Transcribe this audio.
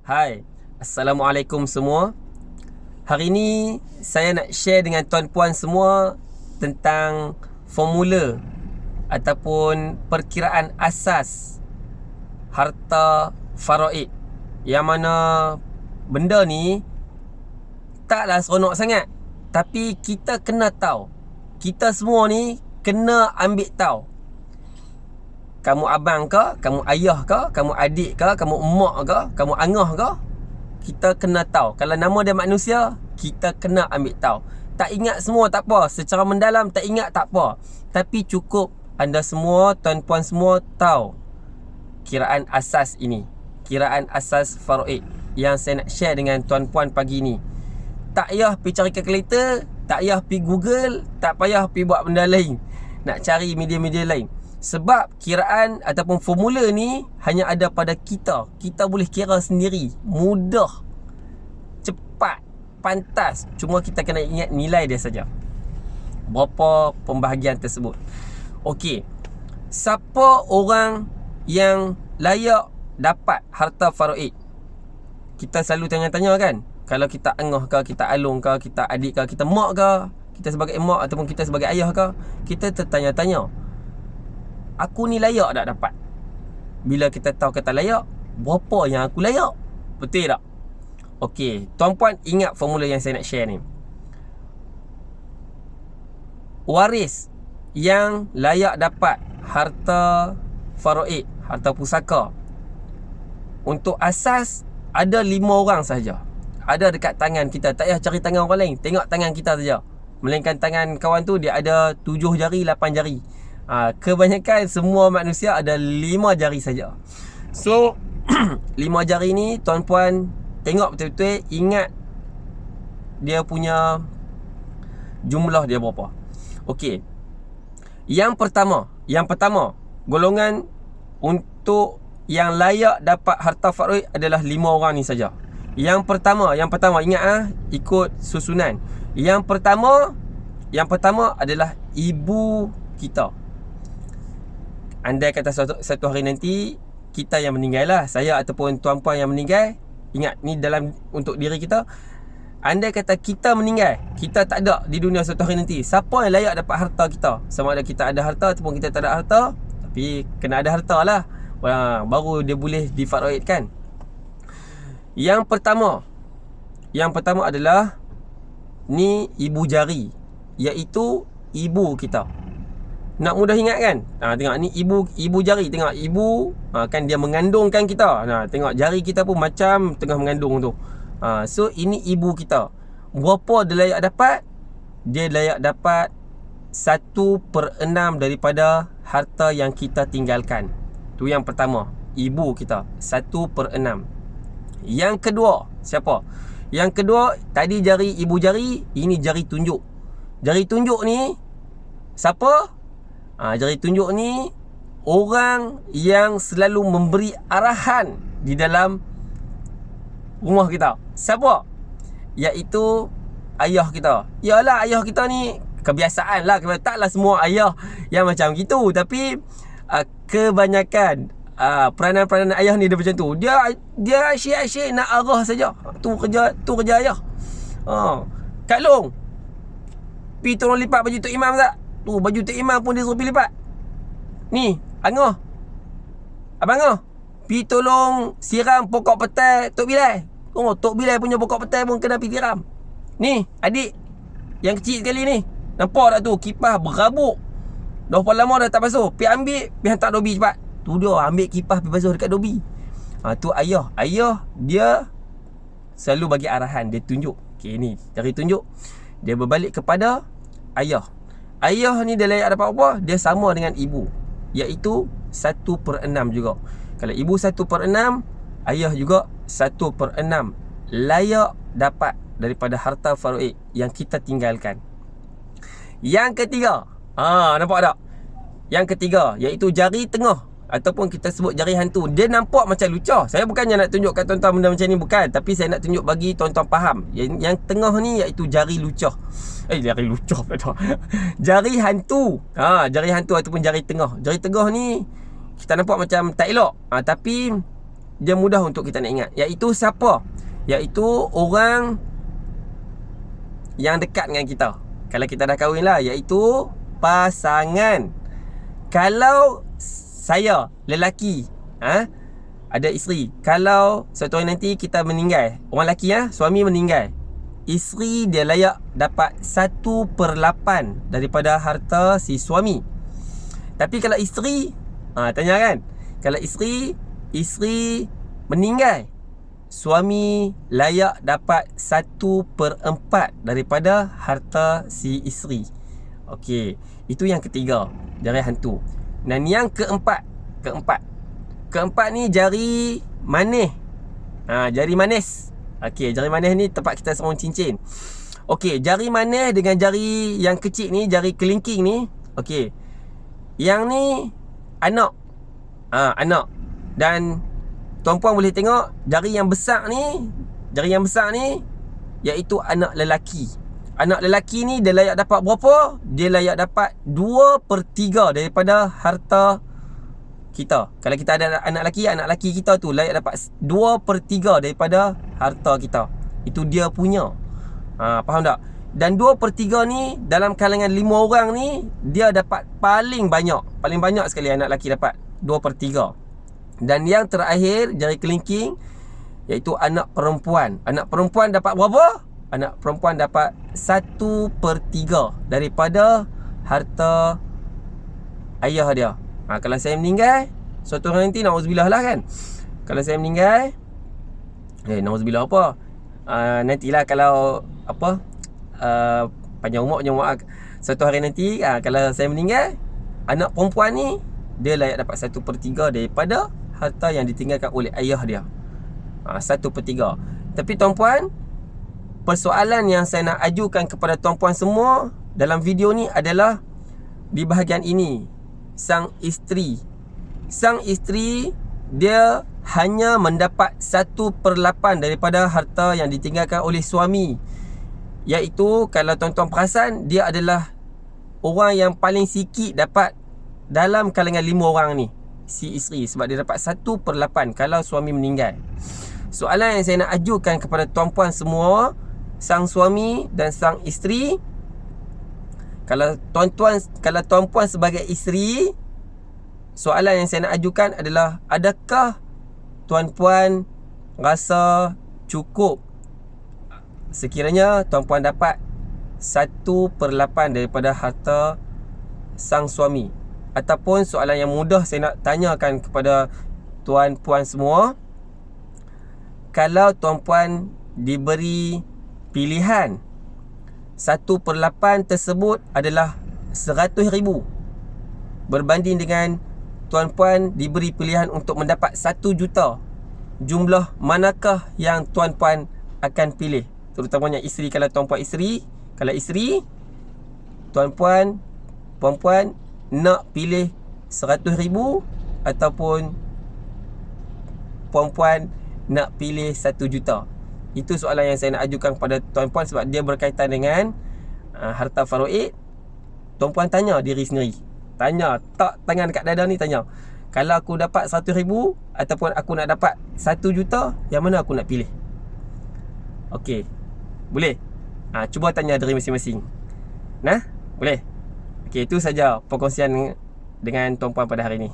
Hai, Assalamualaikum semua. Hari ini saya nak share dengan tuan-puan semua tentang formula ataupun perkiraan asas harta faraid, yang mana benda ni taklah seronok sangat, tapi kita kena tahu. Kita semua ni kena ambil tahu. Kamu abang ke, kamu ayah ke, kamu adik ke, kamu emak ke, kamu angah ke, kita kena tahu. Kalau nama dia manusia, kita kena ambil tahu. Tak ingat semua tak apa, secara mendalam tak ingat tak apa, tapi cukup anda semua, tuan-puan semua tahu kiraan asas ini, kiraan asas faraid yang saya nak share dengan tuan-puan pagi ni. Tak payah pergi cari kalkulator, tak payah pergi Google, tak payah pergi buat benda lain, nak cari media-media lain. Sebab kiraan ataupun formula ni hanya ada pada kita. Kita boleh kira sendiri, mudah, cepat, pantas. Cuma kita kena ingat nilai dia saja. Berapa pembahagian tersebut. Okey, siapa orang yang layak dapat harta faraid? Kita selalu tanya-tanya kan, kalau kita angah ke, kita alung ke, kita adik ke, kita mak ke, kita sebagai mak ataupun kita sebagai ayah ke, kita tertanya-tanya, aku ni layak tak dapat? Bila kita tahu kata layak, berapa yang aku layak? Betul tak? Okey, tuan-puan ingat formula yang saya nak share ni. Waris yang layak dapat harta faraid, harta pusaka, untuk asas ada 5 orang sahaja. Ada dekat tangan kita. Tak payah cari tangan orang lain, tengok tangan kita saja. Melainkan tangan kawan tu dia ada 7 jari, 8 jari. Kebanyakan semua manusia ada 5 jari saja. So 5 jari ni tuan-puan tengok betul-betul, ingat dia punya jumlah dia berapa. Okey, Yang pertama golongan untuk yang layak dapat harta faraid adalah 5 orang ni saja. Yang pertama ingat ikut susunan. Yang pertama adalah ibu kita. Andai kata satu hari nanti kita yang meninggal lah, saya ataupun tuan-puan yang meninggal, ingat ni dalam untuk diri kita. Andai kata kita meninggal, kita tak ada di dunia satu hari nanti, siapa yang layak dapat harta kita? Sama ada kita ada harta ataupun kita tak ada harta, tapi kena ada harta lah, baru dia boleh difaraidkan. Yang pertama adalah ni ibu jari, iaitu ibu kita. Nak mudah ingat kan? Tengok ni ibu jari. Tengok ibu, kan dia mengandungkan kita. Tengok jari kita pun macam tengah mengandung tu. So ini ibu kita. Berapa dia layak dapat? Dia layak dapat 1/6 daripada harta yang kita tinggalkan. Tu yang pertama, ibu kita, 1/6. Yang kedua, siapa? Yang kedua, tadi jari ibu jari, ini jari tunjuk. Jari tunjuk ni siapa? Jari tunjuk ni orang yang selalu memberi arahan di dalam rumah kita. Siapa? Iaitu ayah kita. Yalah, ayah kita ni kebiasaan lah, taklah semua ayah yang macam gitu, tapi kebanyakan peranan-peranan ayah ni dia macam tu. Dia asyik-asyik nak arah saja. Tu kerja ayah. Kak Long, pi tolong lipat baju Tok Imam tak? Tu baju Tok Imam pun dia suruh pergi lipat. Ni Angah, Abang Angah, pi tolong siram pokok petai Tok Bilal. Tok Bilal punya pokok petai pun kena pergi siram. Ni adik yang kecil sekali ni, nampak tak tu kipas berabuk, dah berapa lama dah tak basuh, pi ambil, pi hantar Dobi cepat. Tu dia ambil kipas pi basuh dekat Dobi. Tu ayah dia selalu bagi arahan, dia tunjuk. Okey, ni jari tunjuk, dia berbalik kepada ayah. Ayah ni dia layak dapat apa? Dia sama dengan ibu, iaitu 1/6 juga. Kalau ibu 1/6, ayah juga 1/6 layak dapat daripada harta faraid yang kita tinggalkan. Yang ketiga, nampak tak? Yang ketiga iaitu jari tengah, ataupun kita sebut jari hantu. Dia nampak macam lucah. Saya bukannya nak tunjuk kat tuan-tuan benda macam ni, bukan, tapi saya nak tunjuk bagi tuan-tuan faham. Yang tengah ni iaitu jari lucah. Jari lucah pula. Jari hantu. Jari hantu ataupun jari tengah. Jari tengah ni kita nampak macam tak elok, tapi dia mudah untuk kita nak ingat. Iaitu siapa? Iaitu orang yang dekat dengan kita. Kalau kita dah kahwin lah, iaitu pasangan. Kalau saya lelaki, ada isteri, kalau suatu hari nanti kita meninggal, orang lelaki suami meninggal, isteri dia layak dapat 1/8 daripada harta si suami. Tapi kalau isteri, tanya kan, kalau isteri meninggal, suami layak dapat 1/4 daripada harta si isteri. Okey, itu yang ketiga, jari hantu. Dan yang keempat ni jari manis. Jari manis. Okey, jari manis ni tempat kita sarung cincin. Okey, jari manis dengan jari yang kecil ni, jari kelingking ni. Okey, yang ni anak. Anak. Dan tuan-puan boleh tengok jari yang besar ni iaitu anak lelaki. Anak lelaki ni dia layak dapat berapa? Dia layak dapat 2/3 daripada harta kita. Kalau kita ada anak lelaki kita tu layak dapat 2/3 daripada harta kita. Itu dia punya. Faham tak? Dan 2/3 ni dalam kalangan 5 orang ni, dia dapat paling banyak sekali anak lelaki dapat 2/3. Dan yang terakhir, jari kelingking, iaitu anak perempuan. Anak perempuan dapat berapa? Anak perempuan dapat 1/3 daripada harta ayah dia. Kalau saya meninggal, suatu hari nanti, na'udzubillah lah kan, kalau saya meninggal, na'udzubillah apa, nantilah kalau panjang umur, suatu hari nanti, kalau saya meninggal, anak perempuan ni dia layak dapat 1/3 daripada harta yang ditinggalkan oleh ayah dia. 1/3. Tapi tuan-puan, persoalan yang saya nak ajukan kepada tuan-puan semua dalam video ni adalah di bahagian ini. Sang isteri dia hanya mendapat 1/8 daripada harta yang ditinggalkan oleh suami. Iaitu kalau tuan-tuan perasan, dia adalah orang yang paling sikit dapat dalam kalangan 5 orang ni, si isteri, sebab dia dapat 1/8 kalau suami meninggal. Soalan yang saya nak ajukan kepada tuan-puan semua, sang suami dan sang isteri, kalau tuan-puan sebagai isteri, soalan yang saya nak ajukan adalah, adakah tuan-puan rasa cukup sekiranya tuan-puan dapat 1/8 daripada harta sang suami? Ataupun soalan yang mudah saya nak tanyakan kepada tuan-puan semua, kalau tuan-puan diberi pilihan, 1/8 tersebut adalah 100,000, berbanding dengan tuan-puan diberi pilihan untuk mendapat 1 juta, jumlah manakah yang tuan-puan akan pilih? Terutamanya isteri. Kalau tuan-puan isteri, kalau isteri, tuan-puan perempuan nak pilih 100,000 ataupun perempuan nak pilih 1 juta? Itu soalan yang saya nak ajukan kepada tuan-puan, sebab dia berkaitan dengan harta faraid. Tuan-puan tanya diri sendiri, tanya, tak tangan kat dada ni, tanya, kalau aku dapat 100,000 ataupun aku nak dapat 1 juta, yang mana aku nak pilih? Okey, boleh? Cuba tanya diri masing-masing. Boleh? Okey, itu saja perkongsian dengan tuan-puan pada hari ini.